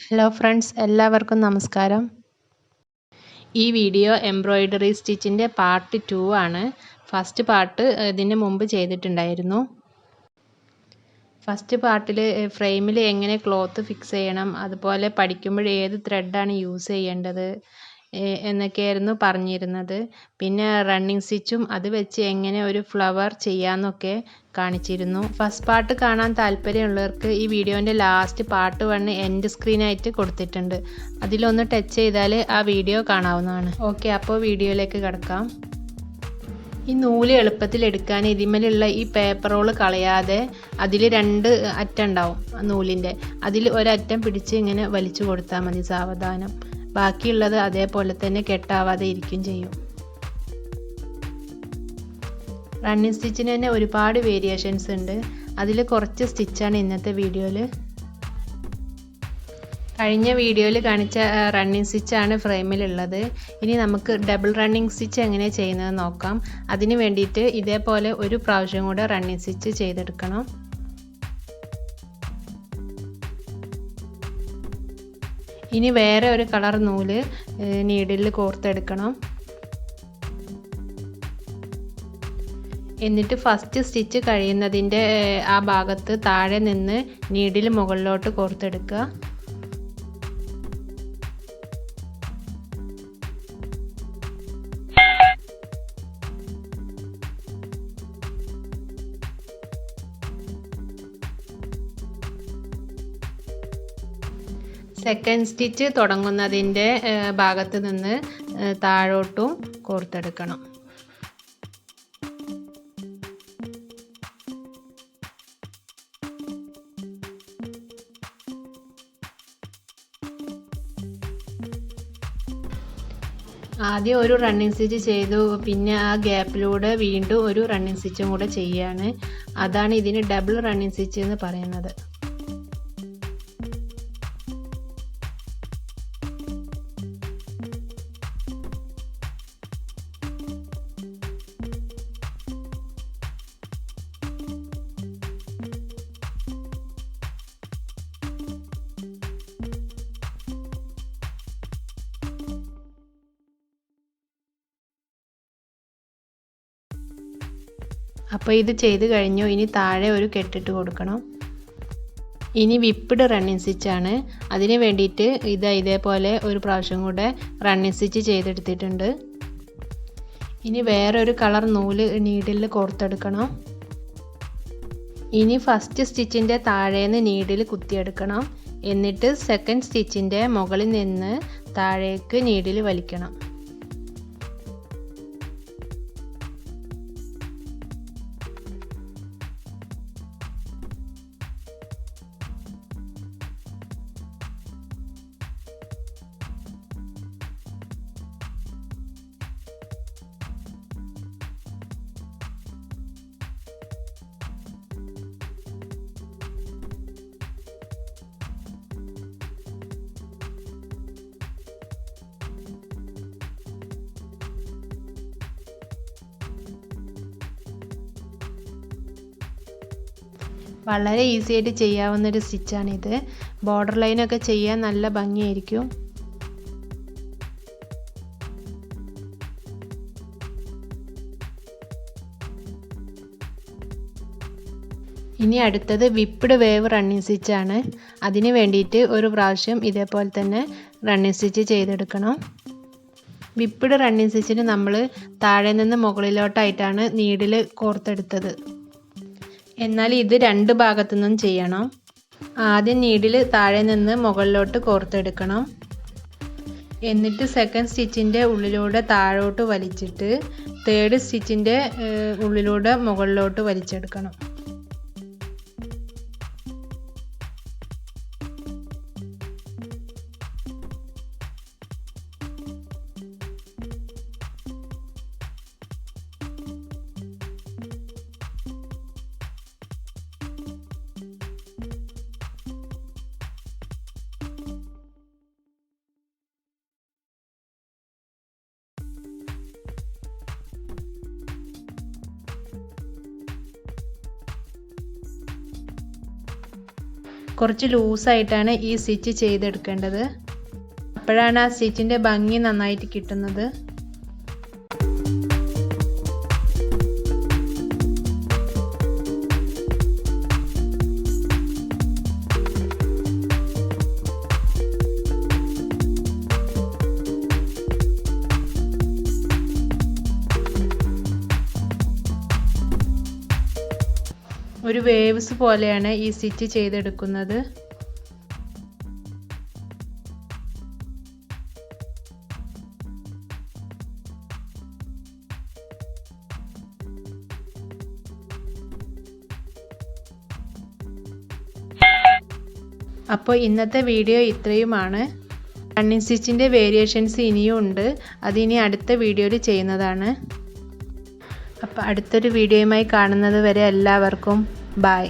Hello friends, എല്ലാവർക്കും നമസ്കാരം. ഈ വീഡിയോ എംബ്രോയിഡറി സ്റ്റിച്ചിൻ്റെ പാർട്ട് 2 ആണ്. ഫസ്റ്റ് പാർട്ട് ഇതിന് മുമ്പ് ചെയ്തിട്ടുണ്ടായിരുന്നു. ഫസ്റ്റ് പാർട്ടിൽ ഫ്രെയിമിൽ എങ്ങനെ ക്ലോത്ത് ഫിക്സ് ചെയ്യണം, അതുപോലെ പഠിക്കുമ്പോൾ ഏത് ത്രെഡാണ് യൂസ് ചെയ്യേണ്ടത് എന്നൊക്കെയായിരുന്നു പറഞ്ഞിരുന്നത്. പിന്നെ റണ്ണിങ് സ്റ്റിച്ചും അത് വെച്ച് എങ്ങനെ ഒരു ഫ്ലവർ ചെയ്യാമെന്നൊക്കെ കാണിച്ചിരുന്നു. ഫസ്റ്റ് പാർട്ട് കാണാൻ താല്പര്യമുള്ളവർക്ക് ഈ വീഡിയോൻ്റെ ലാസ്റ്റ് പാർട്ട് 1 എൻഡ് സ്ക്രീനായിട്ട് കൊടുത്തിട്ടുണ്ട്. അതിലൊന്ന് ടച്ച് ചെയ്താൽ ആ വീഡിയോ കാണാവുന്നതാണ്. ഓക്കെ, അപ്പോൾ വീഡിയോയിലേക്ക് കിടക്കാം. ഈ നൂല് എളുപ്പത്തിൽ എടുക്കാൻ ഇതിന്മേലുള്ള ഈ പേപ്പർ റോള് കളയാതെ അതിൽ 2 അറ്റം ഉണ്ടാവും നൂലിൻ്റെ. അതിൽ ഒരറ്റം പിടിച്ച് ഇങ്ങനെ വലിച്ചു കൊടുത്താൽ മതി സാവധാനം. ബാക്കിയുള്ളത് അതേപോലെ തന്നെ കെട്ടാവാതെ ഇരിക്കും ചെയ്യും. റണ്ണിങ് സ്റ്റിച്ചിന് തന്നെ ഒരുപാട് വേരിയേഷൻസ് ഉണ്ട്. അതിൽ കുറച്ച് സ്റ്റിച്ചാണ് ഇന്നത്തെ വീഡിയോയിൽ. കഴിഞ്ഞ വീഡിയോയിൽ കാണിച്ച റണ്ണിങ് സ്റ്റിച്ചാണ് ഫ്രെയിമിലുള്ളത്. ഇനി നമുക്ക് ഡബിൾ റണ്ണിങ് സ്റ്റിച്ച് എങ്ങനെ ചെയ്യുന്നത് നോക്കാം. അതിന് വേണ്ടിയിട്ട് ഇതേപോലെ ഒരു പ്രാവശ്യം കൂടെ റണ്ണിങ് സ്റ്റിച്ച് ചെയ്തെടുക്കണം. ഇനി വേറെ ഒരു കളർ നൂല് നീഡിലിൽ കോർത്തെടുക്കണം. എന്നിട്ട് ഫസ്റ്റ് സ്റ്റിച്ച് കഴിയുന്നതിൻ്റെ ആ ഭാഗത്ത് താഴെ നിന്ന് നീഡിൽ മുകളിലോട്ട് കോർത്തെടുക്കുക. സെക്കൻഡ് സ്റ്റിച്ച് തുടങ്ങുന്നതിൻ്റെ ഭാഗത്ത് നിന്ന് താഴോട്ടും കോർത്തെടുക്കണം. ആദ്യം ഒരു റണ്ണിങ് സ്റ്റിച്ച് ചെയ്തു, പിന്നെ ആ ഗ്യാപ്പിലൂടെ വീണ്ടും ഒരു റണ്ണിങ് സ്റ്റിച്ചും കൂടെ ചെയ്യുകയാണ്. അതാണ് ഇതിന് ഡബിൾ റണ്ണിങ് സ്റ്റിച്ച് എന്ന് പറയുന്നത്. അപ്പോൾ ഇത് ചെയ്ത് കഴിഞ്ഞു. ഇനി താഴെ ഒരു കെട്ടിട്ട് കൊടുക്കണം. ഇനി വിപ്പിഡ് റണ്ണിങ് സ്റ്റിച്ചാണ്. അതിന് വേണ്ടിയിട്ട് ഇതേപോലെ ഒരു പ്രാവശ്യം കൂടെ റണ്ണിങ് സ്റ്റിച്ച് ചെയ്തെടുത്തിട്ടുണ്ട്. ഇനി വേറൊരു കളർ നൂല് നീഡിൽ കോർത്തെടുക്കണം. ഇനി ഫസ്റ്റ് സ്റ്റിച്ചിൻ്റെ താഴേന്ന് നീഡിൽ കുത്തിയെടുക്കണം. എന്നിട്ട് സെക്കൻഡ് സ്റ്റിച്ചിൻ്റെ മുകളിൽ നിന്ന് താഴേക്ക് നീഡിൽ വലിക്കണം. വളരെ ഈസി ആയിട്ട് ചെയ്യാവുന്നൊരു സ്റ്റിച്ചാണിത്. ബോർഡർ ലൈനൊക്കെ ചെയ്യാൻ നല്ല ഭംഗിയായിരിക്കും. ഇനി അടുത്തത് വിപ്പിഡ് വേവ് റണ്ണിങ് സ്റ്റിച്ചാണ്. അതിന് വേണ്ടിയിട്ട് ഒരു പ്രാവശ്യം ഇതേപോലെ തന്നെ റണ്ണിങ് സ്റ്റിച്ച് ചെയ്തെടുക്കണം. വിപ്പിഡ് റണ്ണിങ് സ്റ്റിച്ചിന് നമ്മൾ താഴെ നിന്ന് മുകളിലോട്ടായിട്ടാണ് നീഡിൽ കോർത്തെടുത്തത്. എന്നാൽ ഇത് 2 ഭാഗത്തു നിന്നും ചെയ്യണം. ആദ്യം നീഡിൽ താഴെ നിന്ന് മുകളിലോട്ട് കോർത്തെടുക്കണം. എന്നിട്ട് സെക്കൻഡ് സ്റ്റിച്ചിൻ്റെ ഉള്ളിലൂടെ താഴോട്ട് വലിച്ചിട്ട് തേർഡ് സ്റ്റിച്ചിൻ്റെ ഉള്ളിലൂടെ മുകളിലോട്ട് വലിച്ചെടുക്കണം. കുറച്ച് ലൂസായിട്ടാണ് ഈ സ്റ്റിച്ച് ചെയ്തെടുക്കേണ്ടത്. അപ്പോഴാണ് ആ സ്റ്റിച്ചിൻ്റെ ഭംഗി നന്നായിട്ട് കിട്ടുന്നത്. ഒരു വേവ്സ് പോലെയാണ് ഈ സ്റ്റിച്ച് ചെയ്തെടുക്കുന്നത്. അപ്പോൾ ഇന്നത്തെ വീഡിയോ ഇത്രയുമാണ്. റണ്ണിങ് സ്റ്റിച്ചിൻ്റെ വേരിയേഷൻസ് ഇനിയും ഉണ്ട്. അതിനി അടുത്ത വീഡിയോയിൽ ചെയ്യുന്നതാണ്. അപ്പോൾ അടുത്തൊരു വീഡിയോയുമായി കാണുന്നത് വരെ എല്ലാവർക്കും ബൈ.